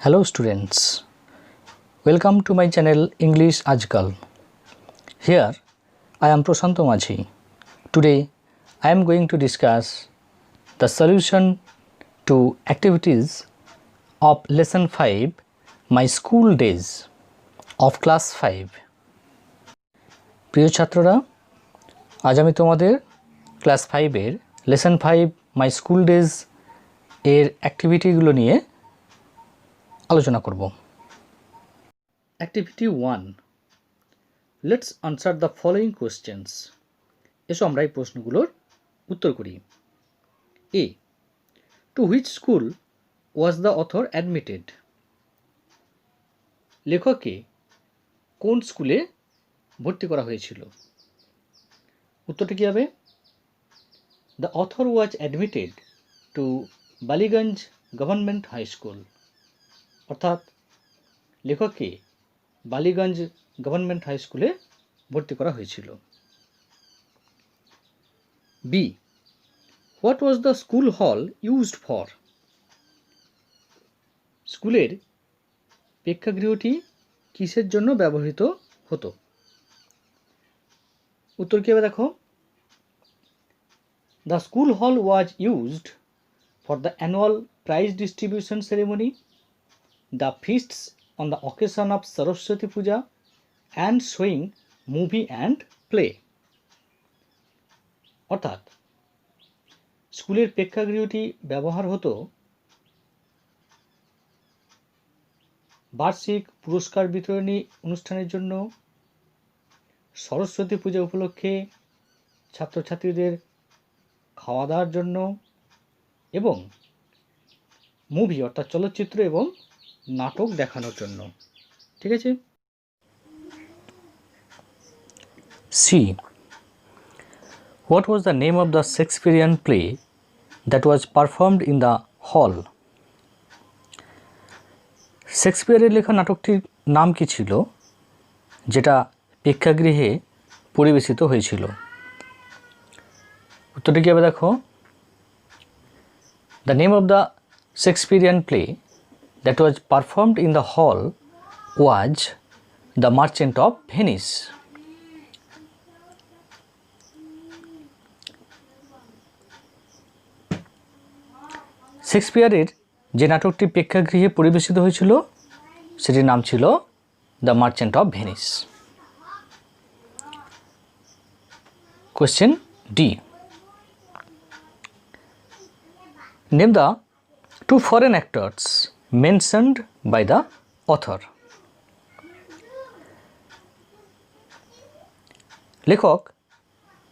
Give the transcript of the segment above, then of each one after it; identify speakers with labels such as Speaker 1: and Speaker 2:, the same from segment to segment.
Speaker 1: Hello students, welcome to my channel English Ajkal. Here I am Prashanto Maji. Today I am going to discuss the solution to activities of lesson 5 my school days of class 5. প্রিয় ছাত্ররা, আজ আমি তোমাদের class 5 এর lesson 5 my school days এর অ্যাক্টিভিটিগুলো নিয়ে আলোচনা করব। Activity 1, let's answer the following questions. এসো আমরা এই প্রশ্নগুলোর উত্তর করি। A, to which school was the author admitted? লেখককে কোন স্কুলে ভর্তি করা হয়েছিল? উত্তরটি কী হবে? The author was admitted to Ballygunge government high school. অর্থাৎ লেখককে বালিগঞ্জ গভর্নমেন্ট হাই স্কুলে ভর্তি করা হয়েছিল। B, what was the school hall used for? স্কুলের প্রেক্ষাগৃহটি কিসের জন্য ব্যবহৃত হতো? উত্তর কী হবে দেখো? দ্য স্কুল হল ওয়াজ used for the annual prize distribution ceremony, the feasts on the occasion of Saraswati Puja, and showing movie and play. অর্থাৎ স্কুলের প্রেক্ষাগৃহটি ব্যবহার হতো বার্ষিক পুরস্কার বিতরণী অনুষ্ঠানের জন্য, সরস্বতী পূজা উপলক্ষে ছাত্রছাত্রীদের খাওয়া দাওয়ার জন্য, এবং মুভি অর্থাৎ চলচ্চিত্র এবং নাটক দেখানোর জন্য। ঠিক আছে। C, what was the name of the Shakespearean play that was performed in the hall? শেক্সপিয়ারের লেখা নাটকটির নাম কি ছিল যেটা প্রেক্ষাগৃহে পরিবেশিত হয়েছিল? উত্তরটি কী হবে দেখো? The name of the Shakespearean play that was performed in the hall was The Merchant of Venice. শেক্সপিয়ারের যে নাটকটি প্রেক্ষাগৃহে পরিবেশিত হয়েছিল সেটির নাম ছিল the merchant of Venice. Question D, name the two foreign actors mentioned by the author. লেখক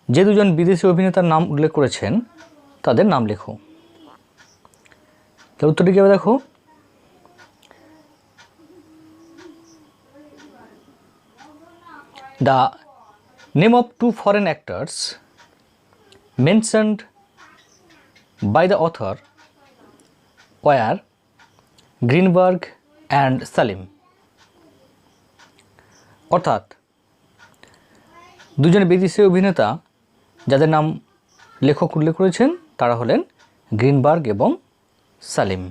Speaker 1: যে দুজন বিদেশি অভিনেতার নাম উল্লেখ করেছেন তাদের নাম লেখো। তার উত্তরটি কী হবে দেখো? The name of two foreign actors mentioned by the author were Greenberg and Salim. অর্থাৎ দুজন বিদেশি অভিনেতা যাদের নাম লেখক উল্লেখ করেছেন তারা হলেন গ্রিনবার্গ এবং Salim.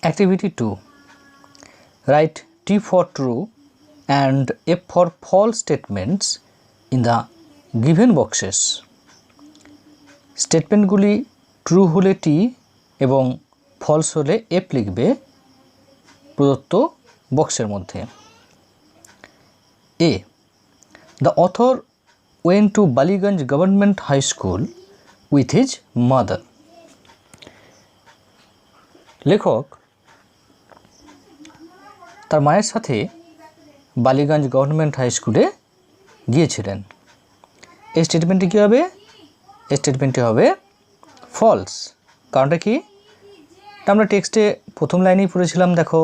Speaker 1: Activity 2, write T for true and F for false statements in the given boxes. স্টেটমেন্টগুলি ট্রু হলে টি এবং ফলস হলে এফ লিখবে প্রদত্ত বক্সের মধ্যে। A, the author went to Ballygunge government high school with his mother. লেখক তার মায়ের সাথে বালিগঞ্জ গভর্নমেন্ট হাই স্কুলে গিয়েছিলেন। এই স্টেটমেন্টটি কী হবে? স্টেটমেন্টটি হবে ফলস। কারণটা কি? আমরা টেক্সটে প্রথম লাইনেই পড়েছিলাম দেখো,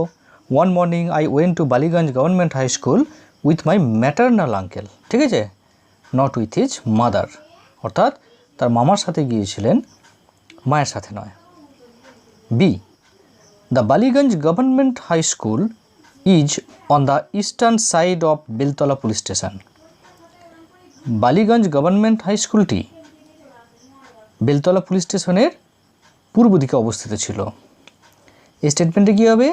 Speaker 1: one morning I went to Ballygunge government high school with my maternal uncle. ঠিক আছে, নট উইথ হিজ মাদার, অর্থাৎ তার মামার সাথে গিয়েছিলেন, মায়ের সাথে নয়। B, the Ballygunge government high school is on the eastern side of Beltala police station. Ballygunge government high স্কুলটি বেলতলা পুলিশ স্টেশনের পূর্ব দিকে অবস্থিত ছিল। এই স্টেটমেন্টে কী হবে?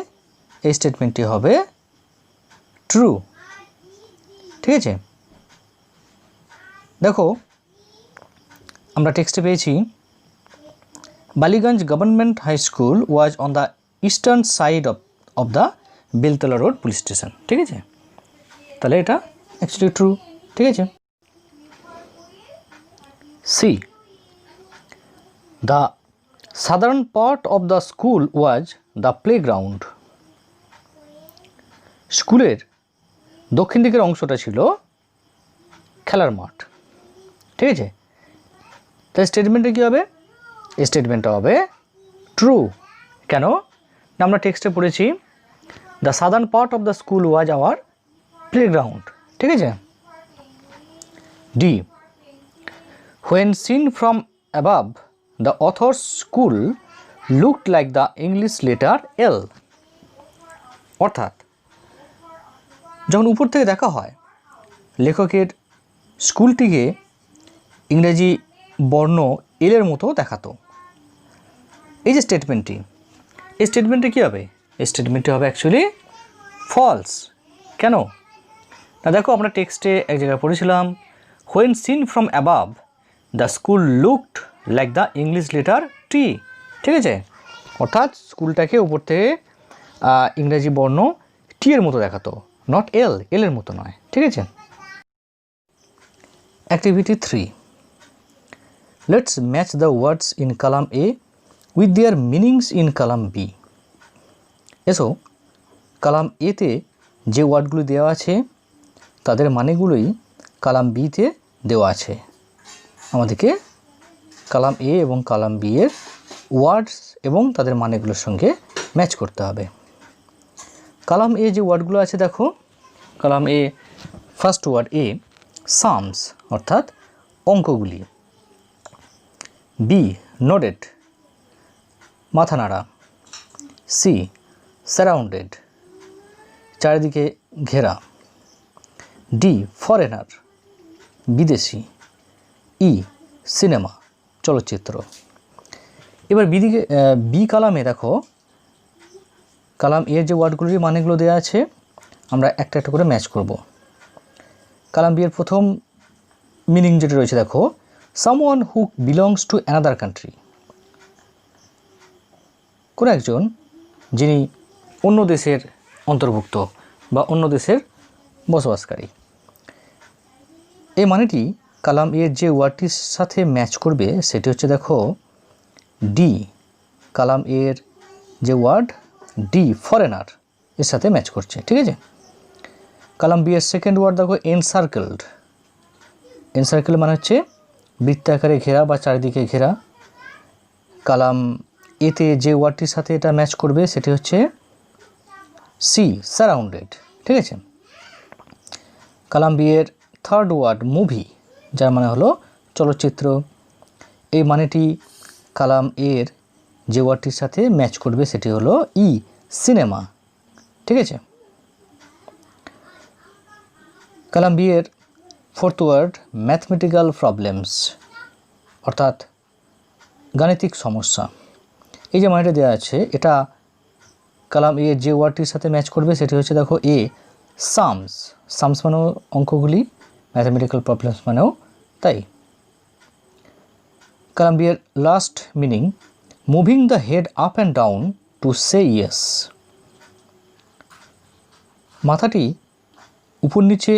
Speaker 1: এই স্টেটমেন্টটি হবে ট্রু। ঠিক আছে, দেখো আমরা টেক্সটে পেয়েছি Ballygunge government high school was on the eastern side of the Beltala road police station. ঠিক আছে, তাহলে এটা অ্যাকচুয়ালি ট্রু। ঠিক আছে, C the southern part of the school was the playground. স্কুলের দক্ষিণ দিকের অংশটা ছিল খেলার মাঠ। ঠিক আছে, তাহলে স্টেটমেন্টে কী হবে? স্টেটমেন্টটা হবে ট্রু। কেন না, আমরা টেক্সটে পড়েছি the southern part of the school was our playground. ঠিক আছে, D when seen from above the author's school looked like the English letter L. অর্থাৎ যখন উপর থেকে দেখা হয় লেখকের স্কুলটিকে ইংরেজি বর্ণ এলের মতো দেখাতো। এই যে স্টেটমেন্টটি, এই স্টেটমেন্টে কী হবে? এই স্টেটমেন্টটি হবে অ্যাকচুয়ালি ফলস। কেন না, দেখো আমরা টেক্সটে এক জায়গায় পড়েছিলাম when seen from above the school looked like the English letter T. ঠিক আছে, অর্থাৎ স্কুলটাকে উপর থেকে ইংরেজি বর্ণ টি এর মতো দেখাতো, নট এল, এলের মতো নয়। ঠিক আছে, activity 3, let's match the words in column A with their meanings in column B. এসো কলাম এতে যে ওয়ার্ডগুলি দেওয়া আছে তাদের মানেগুলোই কলাম বিতে দেওয়া আছে। আমাদেরকে কলাম এ এবং কলাম বি এর ওয়ার্ডস এবং তাদের মানেগুলোর সঙ্গে ম্যাচ করতে হবে। কলাম এ যে ওয়ার্ডগুলো আছে দেখো, column A first word a sums অর্থাৎ অঙ্কগুলি, বি নোডেড মাথা নাড়া, সি সারাউন্ডেড চারিদিকে ঘেরা, ডি ফরেনার বিদেশি, ই সিনেমা চলচ্চিত্র। এবার বি কলামে দেখো কলাম এর যে ওয়ার্ডগুলির মানেগুলো দেওয়া আছে আমরা একটা একটা করে ম্যাচ করব। কলাম বি এর প্রথম মিনিং যেটা রয়েছে দেখো, someone who belongs to another country, কোনো একজন যিনি অন্য দেশের অন্তর্ভুক্ত বা অন্য দেশের বসবাসকারী। এই মানেটি কলাম এর যে ওয়ার্ডটির সাথে ম্যাচ করবে সেটি হচ্ছে দেখো ডি, কলাম এর যে ওয়ার্ড ডি ফরেনার এর সাথে ম্যাচ করছে। ঠিক আছে, কলাম বি এর সেকেন্ড ওয়ার্ড দেখো এনসার্কেলড, এনসার্কেল মানে হচ্ছে বৃত্তাকারে ঘেরা বা চারিদিকে ঘেরা। কলাম এতে যে ওয়ার্ডটির সাথে এটা ম্যাচ করবে সেটি হচ্ছে সি সারাউন্ডেড। ঠিক আছে, কলাম বি এর থার্ড ওয়ার্ড মুভি, যার মানে হলো চলচ্চিত্র। এই মানেটি কলাম এর যে ওয়ার্ডটির সাথে ম্যাচ করবে সেটি হলো ই সিনেমা। ঠিক আছে, কলাম বি এর ফোর্থ ওয়ার্ড ম্যাথমেটিক্যাল প্রবলেমস অর্থাৎ গাণিতিক সমস্যা। এই যে মানেটা দেওয়া আছে এটা কলাম এ যে ওয়ার্ডটির সাথে ম্যাচ করবে সেটি হচ্ছে দেখো এ সামস, সামস মানেও অঙ্কগুলি, ম্যাথমেটিক্যাল প্রবলেমস মানেও তাই। কলাম বি এর last meaning moving the head up and down to say yes, মাথাটি উপর নিচে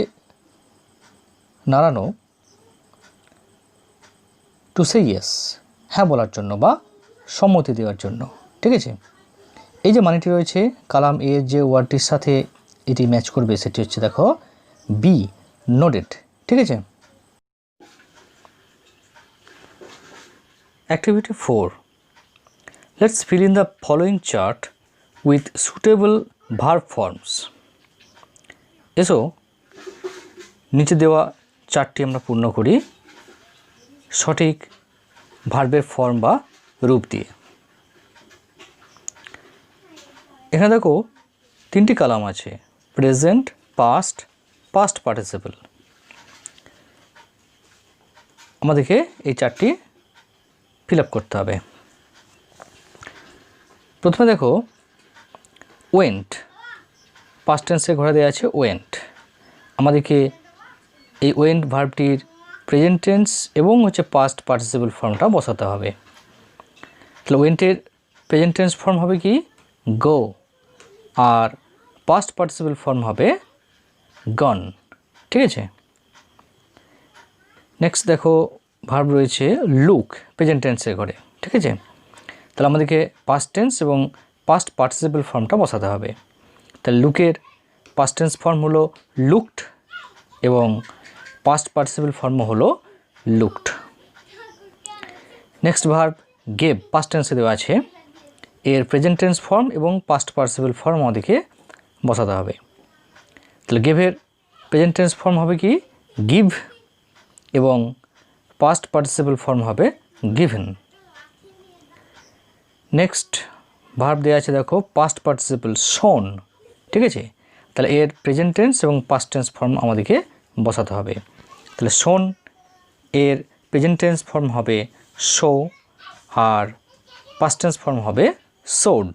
Speaker 1: নাড়ানো টু সে ইয়েস হ্যাঁ বলার জন্য বা সম্মতি দেওয়ার জন্য। ঠিক আছে, এই যে মানেটি রয়েছে কলাম এর যে ওয়ার্ডটির সাথে এটি ম্যাচ করবে সেটি হচ্ছে দেখো বি নোডেড। ঠিক আছে, activity 4, let's fill in the following chart with suitable verb forms. এসো নিচে দেওয়া চার্টটি আমরা পূর্ণ করি সঠিক ভার্বের ফর্ম বা রূপ দিয়ে। এখানে দেখো তিনটি কলাম আছে, প্রেজেন্ট, পাস্ট, পাস্ট পার্টিসিপল। আমাদেরকে এই চারটি ফিল আপ করতে হবে। প্রথমে দেখো ওয়েন্ট, পাস্ট টেন্সে ঘোরা দেওয়া আছে ওয়েন্ট। আমাদেরকে এই ওয়েন্ট ভার্বটির প্রেজেন্ট টেন্স এবং পাস্ট পার্টিসিপল ফর্মটা বসাতে হবে। তাহলে ওয়েন্টের প্রেজেন্ট টেন্স ফর্ম হবে কি গো, আর পাস্ট পার্টিসিপল ফর্ম হবে গন। ঠিক আছে। নেক্সট দেখো ভার্ব রয়েছে লুক, প্রেজেন্ট টেন্সের ঘরে। ঠিক আছে। তাহলে আমাদেরকে পাস্ট টেন্স এবং পাস্ট পার্টিসিপল ফর্মটা বসাতে হবে। তাহলে লুকের পাস্ট টেন্স ফর্ম হলো লুকড এবং পাস্ট পার্টিসিপল ফর্ম হলো looked. Next verb gave, past টেন্সে দেওয়া আছে, এর প্রেজেন্ট টেন্স ফর্ম এবং পাস্ট পার্টিসিপল ফর্ম আমাদেরকে বসাতে হবে। তাহলে গেভের প্রেজেন্ট টেন্স ফর্ম হবে কি গিভ এবং পাস্ট পার্টিসিপল ফর্ম হবে গিভেন। নেক্সট ভার্ব দেওয়া আছে দেখো পাস্ট পার্টিসিপল শোন। ঠিক আছে। তাহলে এর প্রেজেন্ট টেন্স এবং পাস্ট টেন্স ফর্ম আমাদেরকে বসাতে হবে। তাহলে শোন এর প্রেজেন্ট টেন্স ফর্ম হবে শো, আর পাস্ট টেন্স ফর্ম হবে showed.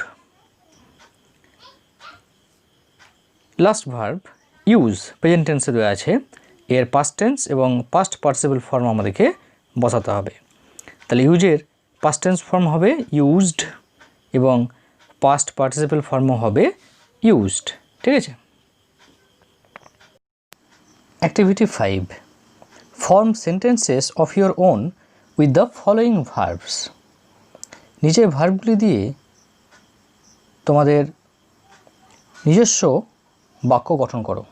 Speaker 1: Last verb use, present টেন্সে দেওয়া আছে, এর পাস্ট টেন্স এবং পাস্ট পার্টিসিপল ফর্ম আমাদেরকে বসাতে হবে। তাহলে ইউজের পাস্ট টেন্স ফর্ম হবে ইউজড এবং পাস্ট পার্টিসিপল ফর্মও হবে ইউজড। ঠিক আছে। Activity 5, form sentences of your own with the following verbs. নিচের ভার্বগুলি দিয়ে তোমাদের নিজস্ব বাক্য গঠন করো।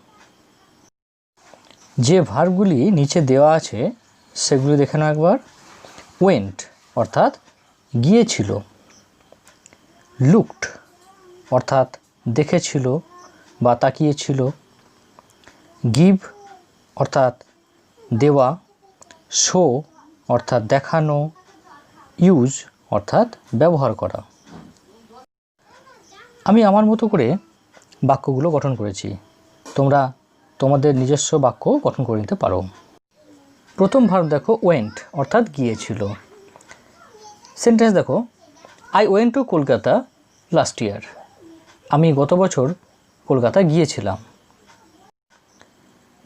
Speaker 1: যে ভার্বগুলি নিচে দেওয়া আছে সেগুলি দেখে নাও একবার। ওয়েন্ট অর্থাৎ গিয়েছিল, লুকড অর্থাৎ দেখেছিল বা তাকিয়েছিল, গিভ অর্থাৎ দেওয়া, শো অর্থাৎ দেখানো, ইউজ অর্থাৎ ব্যবহার করা। আমি আমার মতো করে বাক্যগুলো গঠন করেছি, তোমরা তোমাদের নিজস্ব বাক্য গঠন করে নিতে পারো। প্রথম ভার্ব দেখো ওয়েন্ট অর্থাৎ গিয়েছিল। সেন্টেন্স দেখো I went two Kolkata last year, আমি গত বছর কলকাতা গিয়েছিলাম।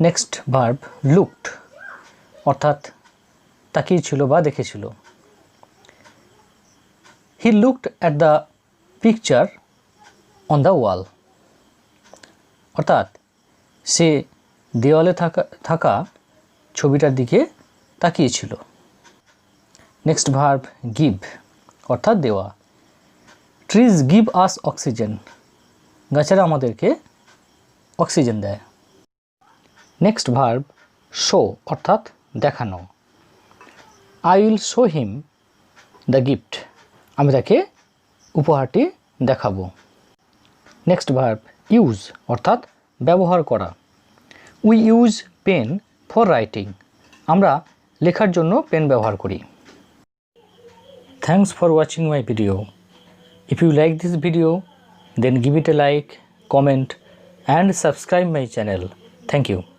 Speaker 1: নেক্সট ভার্ব লুকড অর্থাৎ তাকিয়েছিল বা দেখেছিল। He looked at the picture on the wall, অর্থাৎ সে দেওয়ালে থাকা ছবিটার দিকে তাকিয়েছিল। নেক্সট ভার্ব গিভ অর্থাৎ দেওয়া। ট্রিজ গিভ আস অক্সিজেন, গাছেরা আমাদেরকে অক্সিজেন দেয়। নেক্সট ভার্ব শো অর্থাৎ দেখানো। I will show him the gift, আমি তাকে উপহারটি দেখাবো। নেক্সট ভার্ব ইউজ অর্থাৎ ব্যবহার করা। We use pen for writing, আমরা লেখার জন্য পেন ব্যবহার করি। Thanks for watching my video. If you like this video then give it a like, comment and subscribe my channel. Thank you.